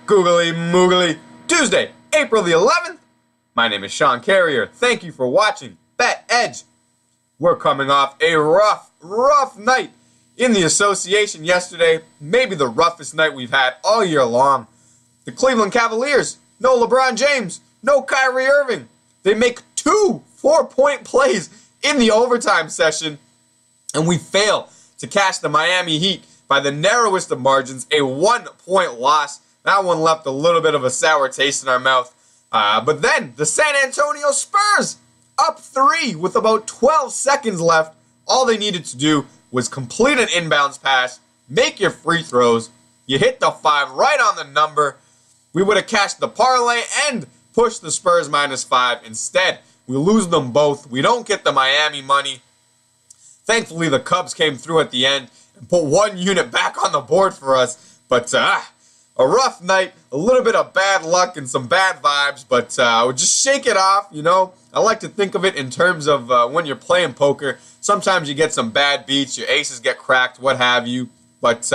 Googly Moogly Tuesday, April the 11th. My name is Sean Carrier. Thank you for watching Bet Edge. We're coming off a rough night in the association yesterday. Maybe the roughest night we've had all year long. The Cleveland Cavaliers, no LeBron James, no Kyrie Irving. They make 2 4-point plays in the overtime session, and we fail to catch the Miami Heat by the narrowest of margins, a 1-point loss. That one left a little bit of a sour taste in our mouth. But then the San Antonio Spurs, up 3 with about 12 seconds left. All they needed to do was complete an inbounds pass, make your free throws. You hit the 5 right on the number. We would have cashed the parlay and pushed the Spurs -5. Instead, we lose them both. We don't get the Miami money. Thankfully, the Cubs came through at the end and put 1 unit back on the board for us. But a rough night, a little bit of bad luck and some bad vibes, but I would just shake it off, you know. I like to think of it in terms of when you're playing poker. Sometimes you get some bad beats, your aces get cracked, what have you. But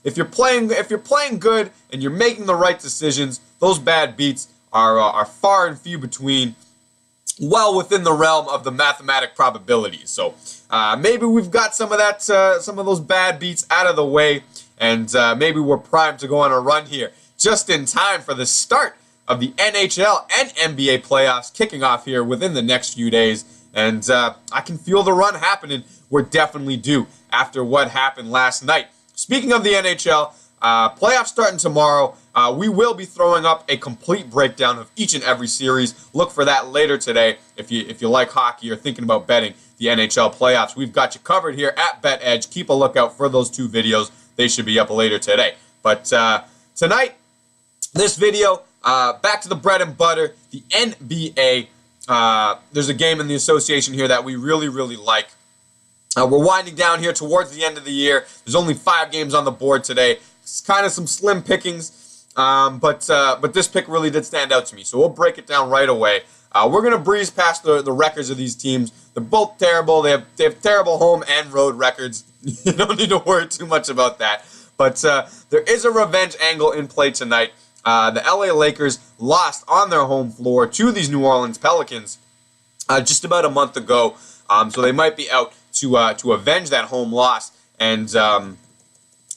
if you're playing good and you're making the right decisions, those bad beats are far and few between, well within the realm of the mathematic probabilities. So maybe we've got some of that, some of those bad beats out of the way. And maybe we're primed to go on a run here just in time for the start of the NHL and NBA playoffs kicking off here within the next few days. And I can feel the run happening. We're definitely due after what happened last night. Speaking of the NHL, playoffs starting tomorrow. We will be throwing up a complete breakdown of each and every series. Look for that later today if you like hockey or thinking about betting the NHL playoffs. We've got you covered here at Bet Edge. Keep a lookout for those 2 videos. They should be up later today. But tonight, this video, back to the bread and butter, the NBA. There's a game in the association here that we really like. We're winding down here towards the end of the year. There's only 5 games on the board today. It's kind of some slim pickings, but this pick really did stand out to me. So we'll break it down right away. We're going to breeze past the records of these teams. They're both terrible. They have terrible home and road records. You don't need to worry too much about that. But there is a revenge angle in play tonight. The LA Lakers lost on their home floor to these New Orleans Pelicans just about a month ago. So they might be out to avenge that home loss. And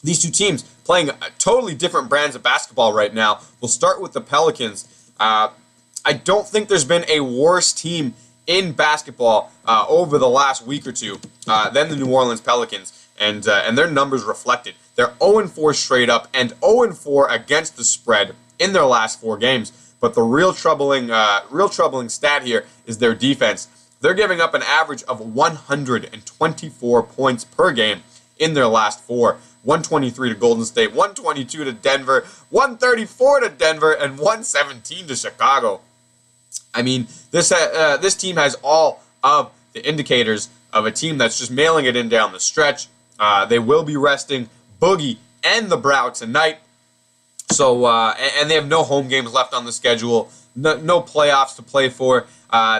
these 2 teams playing totally different brands of basketball right now. We'll start with the Pelicans. I don't think there's been a worse team in basketball over the last week or two than the New Orleans Pelicans, and their numbers reflected. They're 0-4 straight up and 0-4 against the spread in their last 4 games. But the real troubling stat here is their defense. They're giving up an average of 124 points per game in their last 4. 123 to Golden State, 122 to Denver, 134 to Denver, and 117 to Chicago. I mean, this team has all of the indicators of a team that's just mailing it in down the stretch. They will be resting Boogie and the Brow tonight. So, and they have no home games left on the schedule, no playoffs to play for.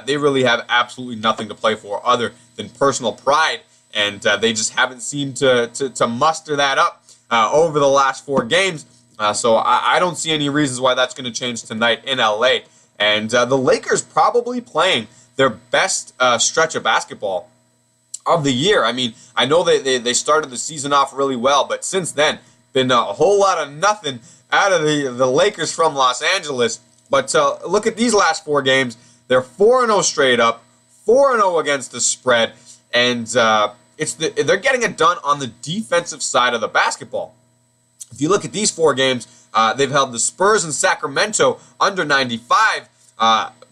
They really have absolutely nothing to play for other than personal pride, and they just haven't seemed to muster that up over the last 4 games. So I don't see any reasons why that's going to change tonight in LA. And the Lakers probably playing their best stretch of basketball of the year. I mean, I know they started the season off really well, but since then, been a whole lot of nothing out of the Lakers from Los Angeles. But look at these last 4 games. They're 4-0 straight up, 4-0 against the spread, and they're getting it done on the defensive side of the basketball. If you look at these 4 games, they've held the Spurs and Sacramento under 95,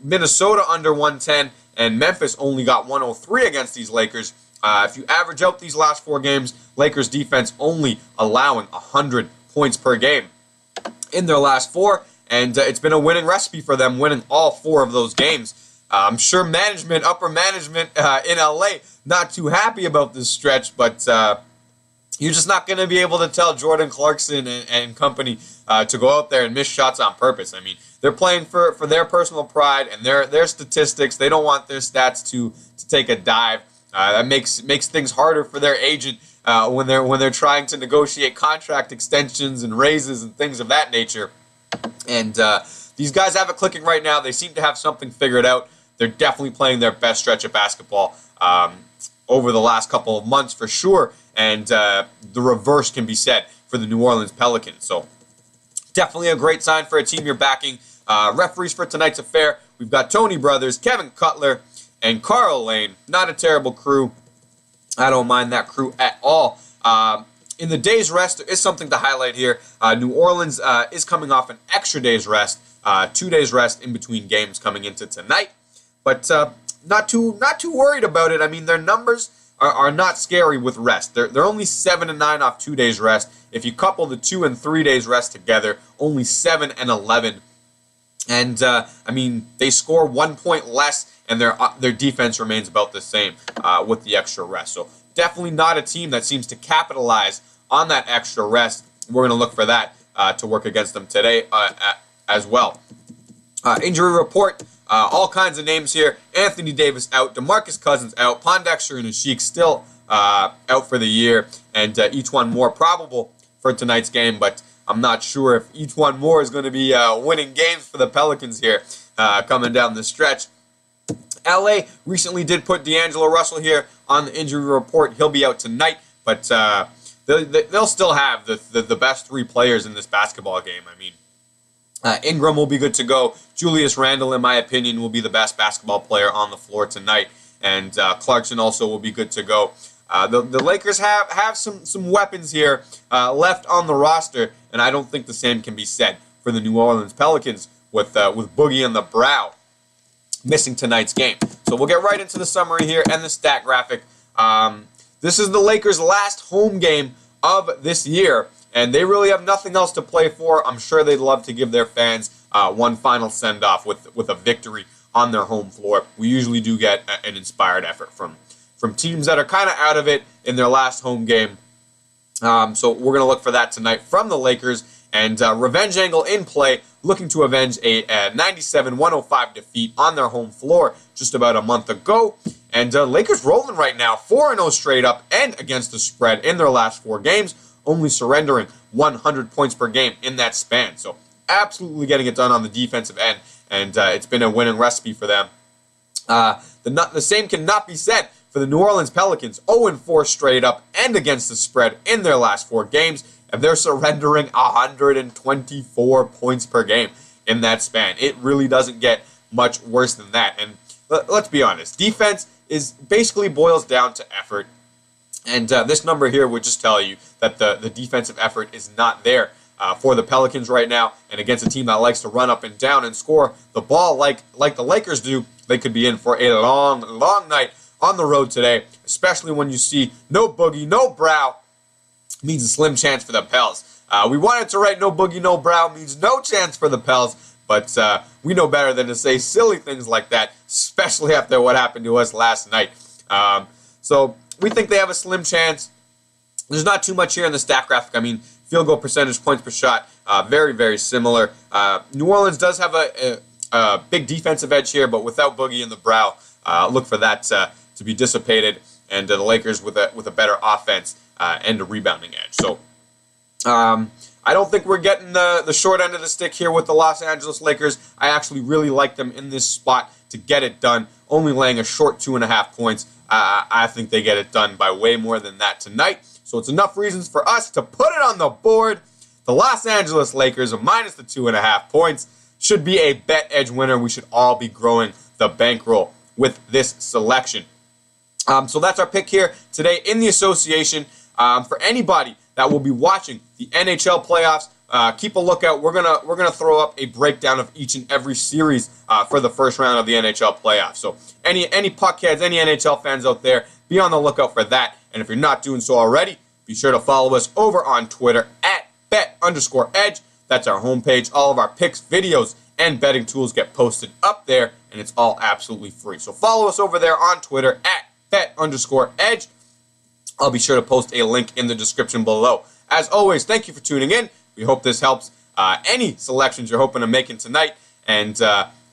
Minnesota under 110, and Memphis only got 103 against these Lakers. If you average out these last 4 games, Lakers defense only allowing 100 points per game in their last 4, and it's been a winning recipe for them, winning all 4 of those games. I'm sure upper management in LA, not too happy about this stretch, but you're just not going to be able to tell Jordan Clarkson and company to go out there and miss shots on purpose. I mean, they're playing for their personal pride and their statistics. They don't want their stats to take a dive. That makes things harder for their agent when they're trying to negotiate contract extensions and raises and things of that nature. And these guys have it clicking right now. They seem to have something figured out. They're definitely playing their best stretch of basketball over the last couple of months for sure. And the reverse can be said for the New Orleans Pelicans. So definitely a great sign for a team you're backing. Referees for tonight's affair, we've got Tony Brothers, Kevin Cutler, and Carl Lane. Not a terrible crew. I don't mind that crew at all. In the day's rest, there is something to highlight here. New Orleans is coming off an extra day's rest, 2 days rest in between games coming into tonight. But not too worried about it. I mean, their numbers are not scary with rest. They're only 7-9 off 2 days rest. If you couple the 2 and 3 days rest together, only 7-11. And I mean, they score 1 point less, and their defense remains about the same with the extra rest. So definitely not a team that seems to capitalize on that extra rest. We're going to look for that to work against them today as well. Injury report. All kinds of names here. Anthony Davis out. DeMarcus Cousins out. Pondexter and Ashik still out for the year. And each one more probable for tonight's game. But I'm not sure if each one more is going to be winning games for the Pelicans here coming down the stretch. LA recently did put D'Angelo Russell here on the injury report. He'll be out tonight. But they'll still have the best 3 players in this basketball game. I mean, Ingram will be good to go. Julius Randle, in my opinion, will be the best basketball player on the floor tonight. And Clarkson also will be good to go. The Lakers have some weapons here left on the roster, and I don't think the same can be said for the New Orleans Pelicans with Boogie and the Brow missing tonight's game. So we'll get right into the summary here and the stat graphic. This is the Lakers' last home game of this year, and they really have nothing else to play for. I'm sure they'd love to give their fans one final send-off with a victory on their home floor. We usually do get an inspired effort from teams that are kind of out of it in their last home game. So we're going to look for that tonight from the Lakers. And revenge angle in play, looking to avenge a 97-105 defeat on their home floor just about a month ago. And Lakers rolling right now, 4-0 straight up and against the spread in their last 4 games, only surrendering 100 points per game in that span. So absolutely getting it done on the defensive end, and it's been a winning recipe for them. The same cannot be said for the New Orleans Pelicans, 0-4 straight up and against the spread in their last 4 games, and they're surrendering 124 points per game in that span. It really doesn't get much worse than that. And let's be honest, defense basically boils down to effort. And this number here would just tell you that the defensive effort is not there for the Pelicans right now. And against a team that likes to run up and down and score the ball like the Lakers do, they could be in for a long, long night on the road today, especially when you see no Boogie, no Brow, means a slim chance for the Pels. We wanted to write no Boogie, no Brow means no chance for the Pels, but we know better than to say silly things like that, especially after what happened to us last night. So we think they have a slim chance. There's not too much here in the stat graphic. I mean, field goal percentage, points per shot, very, very similar. New Orleans does have a big defensive edge here, but without Boogie and the Brow, look for that to be dissipated, and the Lakers with a better offense and a rebounding edge. So I don't think we're getting the short end of the stick here with the Los Angeles Lakers. I actually really like them in this spot to get it done, only laying a short 2.5 points. I think they get it done by way more than that tonight. So it's enough reasons for us to put it on the board. The Los Angeles Lakers, minus the 2.5 points, should be a bet edge winner. We should all be growing the bankroll with this selection. So that's our pick here today in the association. For anybody that will be watching the NHL playoffs, keep a lookout. We're gonna throw up a breakdown of each and every series for the first round of the NHL playoffs. So any puckheads, any NHL fans out there, be on the lookout for that. And if you're not doing so already, be sure to follow us over on Twitter at bet_edge. That's our homepage. All of our picks, videos, and betting tools get posted up there, and it's all absolutely free. So follow us over there on Twitter at bet_edge. I'll be sure to post a link in the description below. As always, thank you for tuning in. We hope this helps any selections you're hoping to make in tonight. And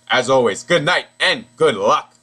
as always, good night and good luck.